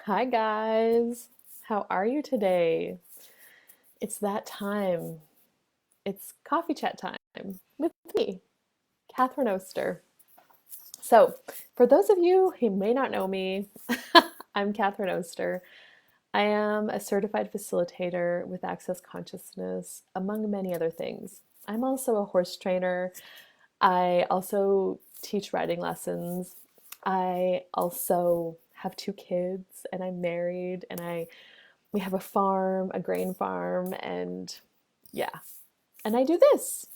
Hi, guys. How are you today? It's that time. It's coffee chat time with me, Catherine Oster. So, for those of you who may not know me, I'm Catherine Oster. I am a certified facilitator with Access Consciousness, among many other things. I'm also a horse trainer. I also teach riding lessons. I also have two kids, and I'm married, and I we have a farm, a grain farm, and yeah, and I do this.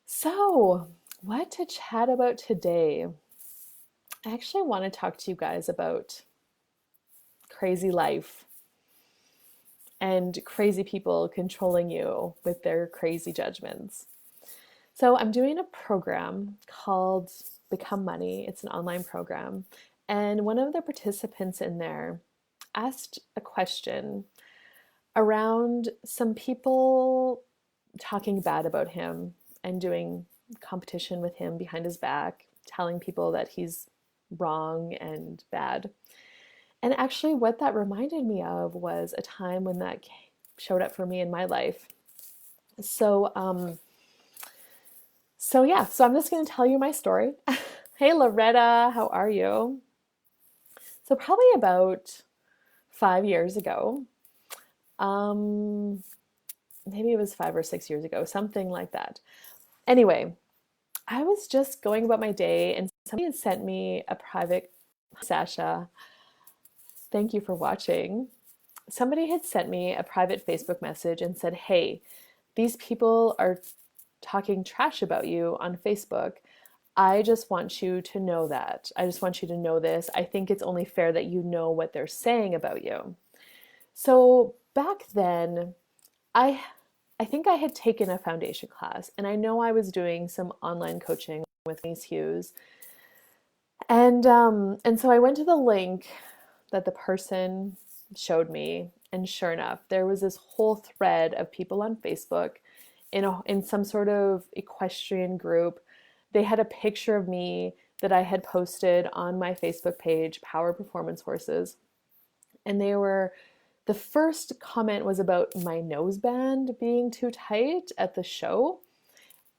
So, what to chat about today? I actually want to talk to you guys about crazy life and crazy people controlling you with their crazy judgments. So, I'm doing a program called Become Money. It's an online program. And one of the participants in there asked a question around some people talking bad about him and doing competition with him behind his back, telling people that he's wrong and bad. And actually, what that reminded me of was a time when that showed up for me in my life. So, um, so I'm just going to tell you my story. Hey, Loretta, how are you? So, probably about 5 years ago, um, maybe it was 5 or 6 years ago, something like that. Anyway, I was just going about my day and somebody had sent me a private, Sasha, thank you for watching. Somebody had sent me a private Facebook message and said, hey, these people are talking trash about you on Facebook. I just want you to know that. I just want you to know this. I think it's only fair that you know what they're saying about you. So back then, I I think I had taken a foundation class and I know I was doing some online coaching with Denise Hughes. And so I went to the link that the person showed me, and sure enough, there was this whole thread of people on Facebook in some sort of equestrian group. They had a picture of me that I had posted on my Facebook page, Power Performance Horses, and the first comment was about my noseband being too tight at the show,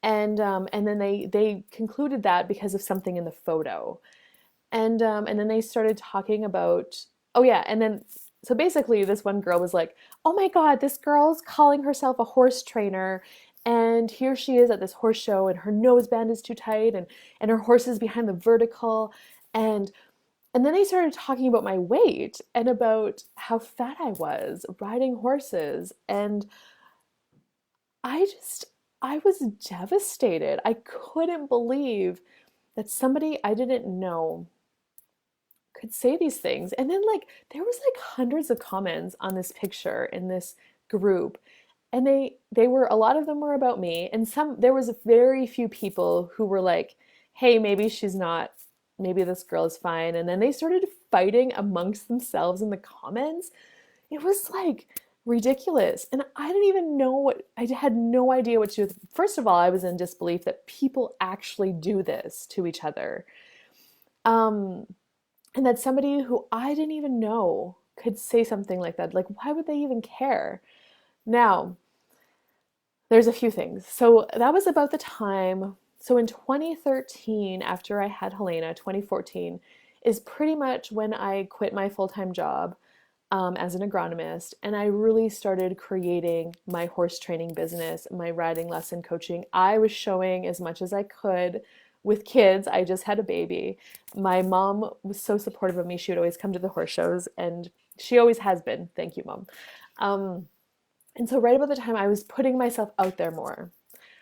and then they concluded that because of something in the photo. And then they started talking about, oh yeah, and then so basically this one girl was like, oh my god, this girl's calling herself a horse trainer, and here she is at this horse show and her noseband is too tight, and her horse is behind the vertical, and and then they started talking about my weight and about how fat I was riding horses, and I just I was devastated. I couldn't believe that somebody I didn't know could say these things. And then like there was like hundreds of comments on this picture in this group. And they were, a lot of them were about me, and some there was very few people who were like, "Hey, maybe she's not, maybe this girl is fine." And then they started fighting amongst themselves in the comments. It was like ridiculous. And I didn't even know what, I had no idea what to do. First of all, I was in disbelief that people actually do this to each other. Um, and that somebody who I didn't even know could say something like that. Like, why would they even care? Now, there's a few things. So that was about the time. So in 2013, after I had Helena, 2014 is pretty much when I quit my full time job as an agronomist, and I really started creating my horse training business, my riding lesson coaching. I was showing as much as I could with kids. I just had a baby. My mom was so supportive of me. She would always come to the horse shows, and she always has been. Thank you, Mom. Um, and so, right about the time I was putting myself out there more,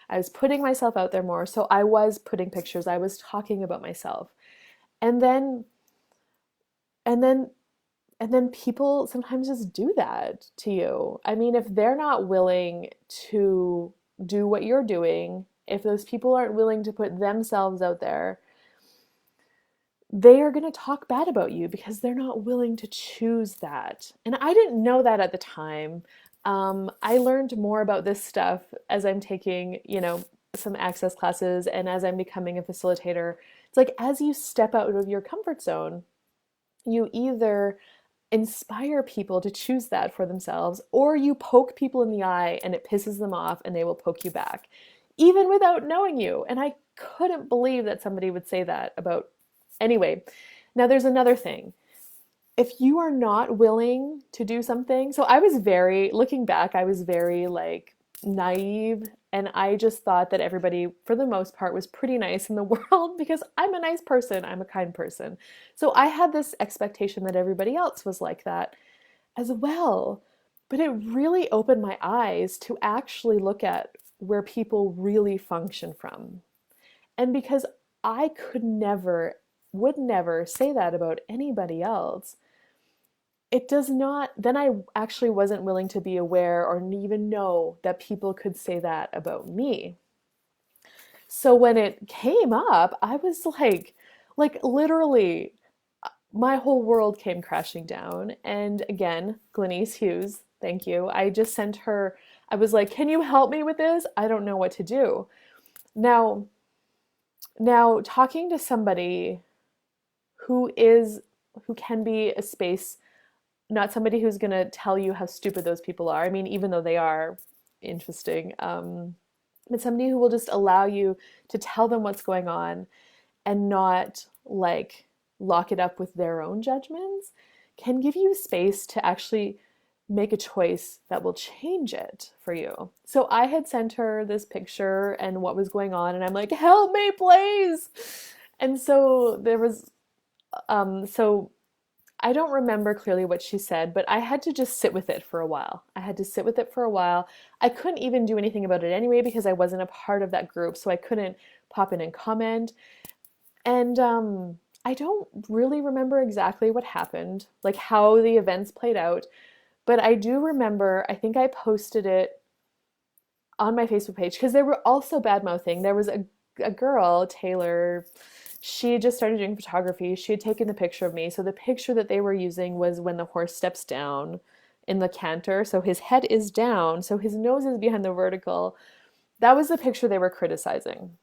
I was putting myself out there more. So, I was putting pictures, I was talking about myself. And then, and then And then people sometimes just do that to you. I mean, if they're not willing to do what you're doing, if those people aren't willing to put themselves out there, they are going to talk bad about you because they're not willing to choose that. And I didn't know that at the time. I learned more about this stuff as I'm taking, some access classes and as I'm becoming a facilitator. It's like as you step out of your comfort zone, You either inspire people to choose that for themselves, or you poke people in the eye and it pisses them off and they will poke you back, even without knowing you. And I couldn't believe that somebody would say that about. Anyway, now there's another thing. If you are not willing to do something, so I was very, looking back, I was very like naive, and I just thought that everybody for the most part was pretty nice in the world because I'm a nice person, I'm a kind person. So I had this expectation that everybody else was like that as well. But it really opened my eyes to actually look at where people really function from. And because I could never, would never say that about anybody else, it does not, then I actually wasn't willing to be aware or even know that people could say that about me. So when it came up, I was like literally, my whole world came crashing down. And again, Glenise Hughes, thank you. I just sent her, I was like, can you help me with this? I don't know what to do. Now, now talking to somebody who is, who can be a space, not somebody who's going to tell you how stupid those people are. I mean, even though they are interesting, but somebody who will just allow you to tell them what's going on and not like lock it up with their own judgments can give you space to actually make a choice that will change it for you. So I had sent her this picture and what was going on, and I'm like, help me, please. And so there was, so I don't remember clearly what she said, but I had to just sit with it for a while. I had to sit with it for a while. I couldn't even do anything about it anyway because I wasn't a part of that group, so I couldn't pop in and comment. And I don't really remember exactly what happened, like how the events played out, but I do remember, I think I posted it on my Facebook page because they were also bad mouthing. There was a girl, Taylor, she had just started doing photography. She had taken the picture of me. So the picture that they were using was when the horse steps down in the canter. So his head is down, so his nose is behind the vertical. That was the picture they were criticizing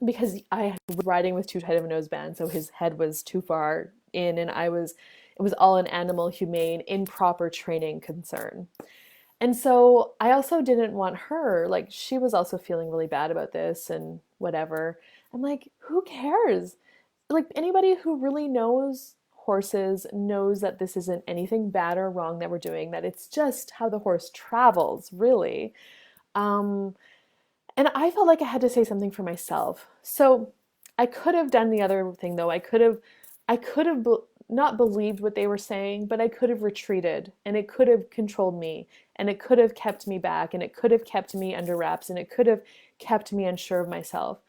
because I was riding with too tight of a noseband, so his head was too far in, and it was all an animal humane, improper training concern. And so I also didn't want her, like, she was also feeling really bad about this and whatever. I'm like, who cares? Like, anybody who really knows horses knows that this isn't anything bad or wrong that we're doing, that it's just how the horse travels, really. Um, and I felt like I had to say something for myself. So I could have done the other thing though. I could have not believed what they were saying, but I could have retreated and it could have controlled me and it could have kept me back and it could have kept me under wraps and it could have kept me unsure of myself.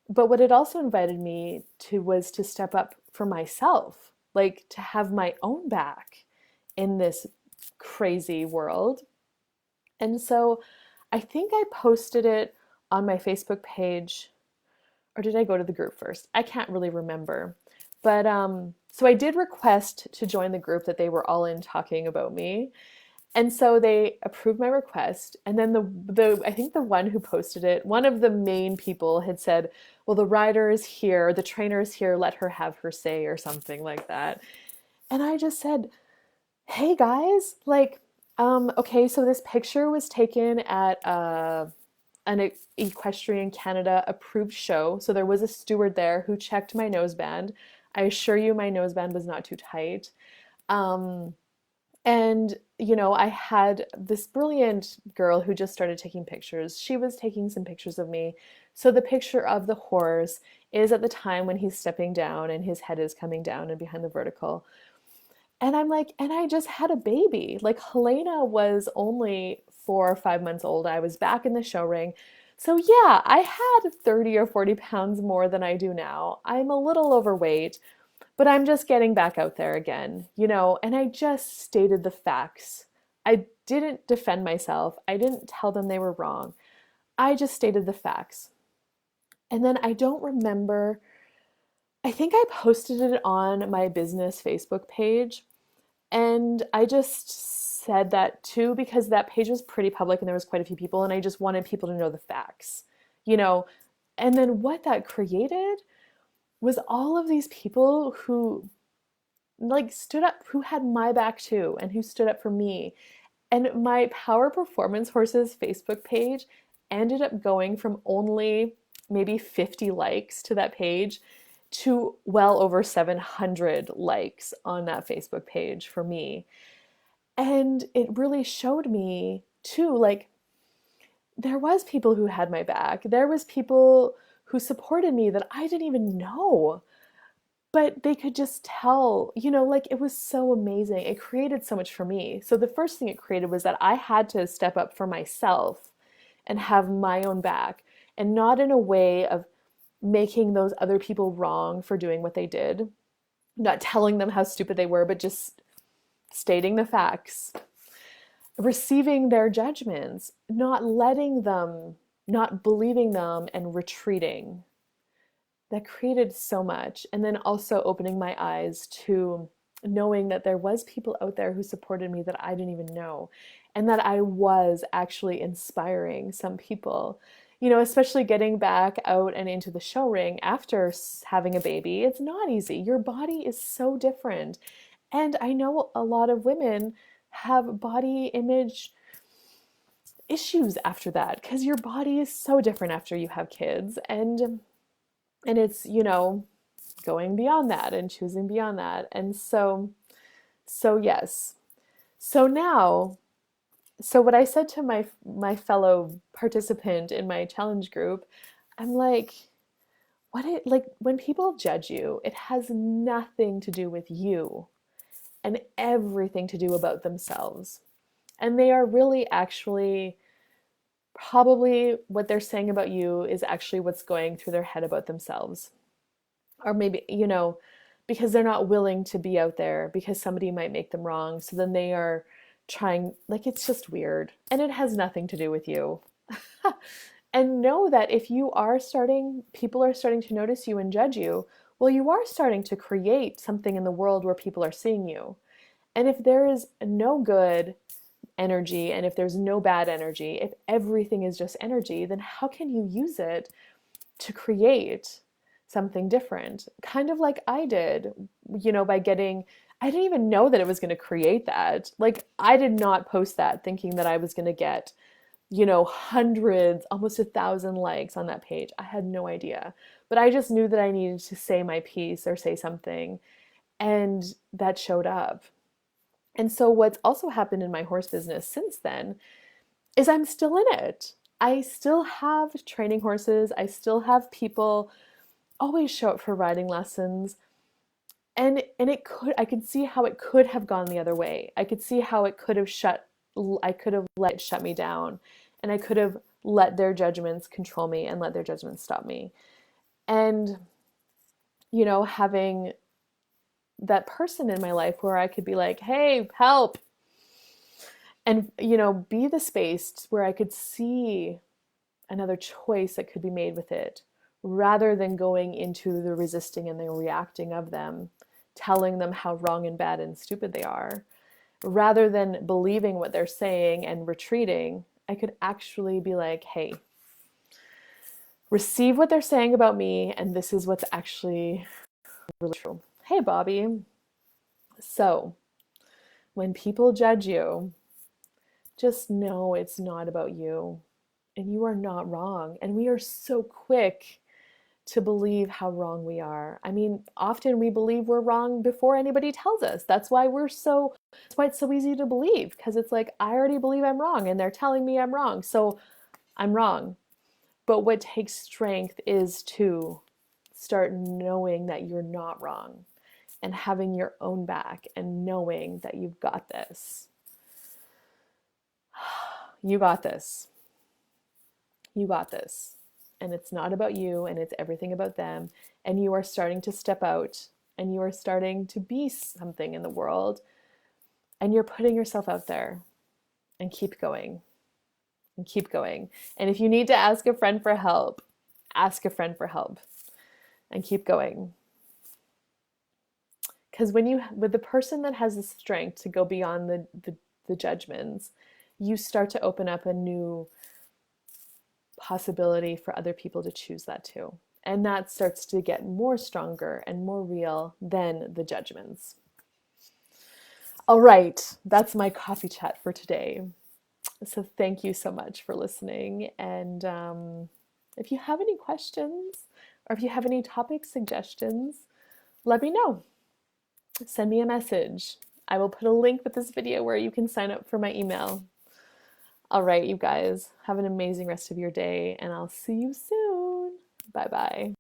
But what it also invited me to was to step up for myself, like to have my own back in this crazy world. And so I think I posted it on my Facebook page, or did I go to the group first? I can't really remember. But so I did request to join the group that they were all in talking about me. And so they approved my request. And then the I think the one who posted it, one of the main people had said, well, the rider is here, the trainer is here, let her have her say or something like that. And I just said, hey guys, like, okay, so this picture was taken at an Equestrian Canada approved show. So there was a steward there who checked my noseband. I assure you, my noseband was not too tight. Um, and, you know, I had this brilliant girl who just started taking pictures. She was taking some pictures of me. So the picture of the horse is at the time when he's stepping down and his head is coming down and behind the vertical. And I'm like, and I just had a baby. Like Helena was only 4 or 5 months old. I was back in the show ring. So yeah, I had 30 or 40 pounds more than I do now. I'm a little overweight, but I'm just getting back out there again, you know, and I just stated the facts. I didn't defend myself. I didn't tell them they were wrong. I just stated the facts. And then I don't remember, I think I posted it on my business Facebook page. And I just said that too because that page was pretty public and there was quite a few people and I just wanted people to know the facts, you know. And then what that created was all of these people who like stood up, who had my back too, and who stood up for me. And my Power Performance Horses Facebook page ended up going from only maybe 50 likes to that page to well over 700 likes on that Facebook page for me. And it really showed me too, like, there was people who had my back. There was people who supported me that I didn't even know, but they could just tell, like, it was so amazing. It created so much for me. So the first thing it created was that I had to step up for myself and have my own back, and not in a way of making those other people wrong for doing what they did, not telling them how stupid they were, but just stating the facts, receiving their judgments, not letting them, not believing them, and retreating. That created so much. And then also opening my eyes to knowing that there was people out there who supported me that I didn't even know, and that I was actually inspiring some people. Especially getting back out and into the show ring after having a baby, it's not easy. Your body is so different. And I know a lot of women have body image issues after that, because your body is so different after you have kids. And it's, going beyond that and choosing beyond that. And so yes. So now, so what I said to my fellow participant in my challenge group, I'm like, like, when people judge you, it has nothing to do with you and everything to do about themselves. And they are really actually, probably what they're saying about you is actually what's going through their head about themselves. Or maybe, because they're not willing to be out there because somebody might make them wrong. So then they are trying, like, it's just weird. And it has nothing to do with you. And know that if people are starting to notice you and judge you, well, you are starting to create something in the world where people are seeing you. And if there is no good energy and if there's no bad energy, if everything is just energy, then how can you use it to create something different? Kind of like I did, by getting, I didn't even know that it was going to create that. Like, I did not post that thinking that I was going to get, hundreds, almost 1,000 likes on that page. I had no idea. But I just knew that I needed to say my piece or say something. And that showed up. And so what's also happened in my horse business since then is I'm still in it. I still have training horses. I still have people always show up for riding lessons. And I could see how it could have gone the other way. I could see how it could have I could have let it shut me down, and I could have let their judgments control me and let their judgments stop me. And, having that person in my life where I could be like, hey, help. And, be the space where I could see another choice that could be made with it, rather than going into the resisting and the reacting of them, telling them how wrong and bad and stupid they are. Rather than believing what they're saying and retreating, I could actually be like, hey, receive what they're saying about me, and this is what's actually really true. Hey, Bobby. So, when people judge you, just know it's not about you, and you are not wrong. And we are so quick to believe how wrong we are. I mean, often we believe we're wrong before anybody tells us. That's why it's so easy to believe, because it's like, I already believe I'm wrong and they're telling me I'm wrong, so I'm wrong. But what takes strength is to start knowing that you're not wrong and having your own back and knowing that you've got this. You got this. You got this. And it's not about you, and it's everything about them. And you are starting to step out, and you are starting to be something in the world, and you're putting yourself out there. And keep going. And keep going. And if you need to ask a friend for help, ask a friend for help. And keep going. Because with the person that has the strength to go beyond the judgments, you start to open up a new possibility for other people to choose that too. And that starts to get more stronger and more real than the judgments. All right, that's my coffee chat for today. So thank you so much for listening. And if you have any questions or if you have any topic suggestions, let me know. Send me a message. I will put a link with this video where you can sign up for my email. All right, you guys, have an amazing rest of your day, and I'll see you soon. Bye bye.